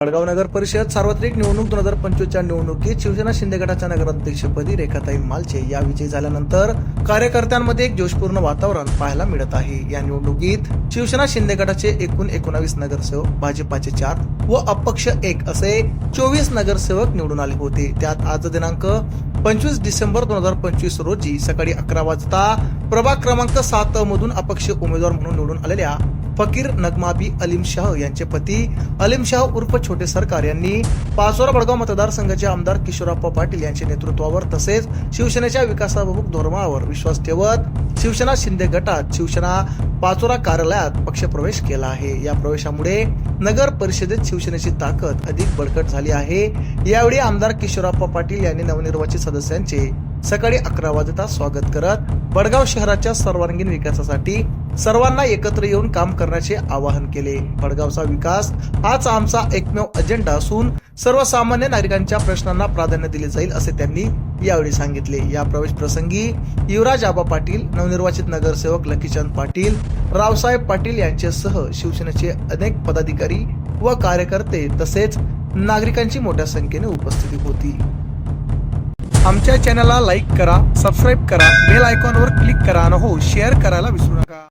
वडगाव नगर परिषद सार्वत्रिक निवडणूक 2025च्या निवडणुकीत शिवसेना शिंदे गटाच्या नगराध्यक्षपदी रेखाताई मालचे या विजयी झाल्यानंतर कार्यकर्त्यांमध्ये एक जोशपूर्ण वातावरण पाहायला मिळत आहे। या निवडणुकीत शिवसेना शिंदे गटाचे एकूण 19 नगरसेवक, भाजपाचे 4 व अपक्ष 1 असे 24 नगरसेवक निवडून आले होते। त्यात आज दिनांक 25 डिसेंबर 2025 रोजी सकाळी 11 वाजता प्रभाग क्रमांक 7 मधून अपक्ष उमेदवार म्हणून निवडून आलेल्या फकीर नगमाबी अलीम शाह यांचे पती अलीम शाह उर्फ छोटे सरकार यांनी पाचोरा वडगाव मतदारसंघाचे आमदार किशोरप्पा पाटील यांच्या नेतृत्वावर तसेच शिवसेनेच्या विकासाभिमुख धोरणावर विश्वास ठेवत शिवसेना शिंदे गटात शिवसेना पाचोरा कार्यालयात पक्षप्रवेश केला आहे। या प्रवेशामुळे नगर परिषदेत शिवसेनेची ताकद अधिक बळकट झाली आहे। यावेळी आमदार किशोरप्पा पाटील यांनी नवनिर्वाचित सदस्यांचे सकाळी 11 वाजता स्वागत करत वडगाव शहराच्या सर्वांगीण विकासासाठी सर्वांना एकत्र येऊन काम करण्याचे आवाहन केले। वडगावचा विकास हाच आमचा एकमेव अजेंडा असून सर्वसामान्य नागरिकांच्या प्रश्नांना प्राधान्य दिले जाईल असे त्यांनी यावेळी सांगितले। या प्रवेश प्रसंगी युवराज आबा पाटील, नवनिर्वाचित नगरसेवक लकीचंद पाटील, रावसाहेब पाटील यांच्यासह शिवसेनेचे अनेक पदाधिकारी व कार्यकर्ते तसेच नागरिकांची मोठ्या संख्येने उपस्थिती होती। आमच्या चॅनलला लाईक करा, सबस्क्राईब करा, बेल आयकॉनवर क्लिक करा आणि हो शेअर करायला विसरू नका।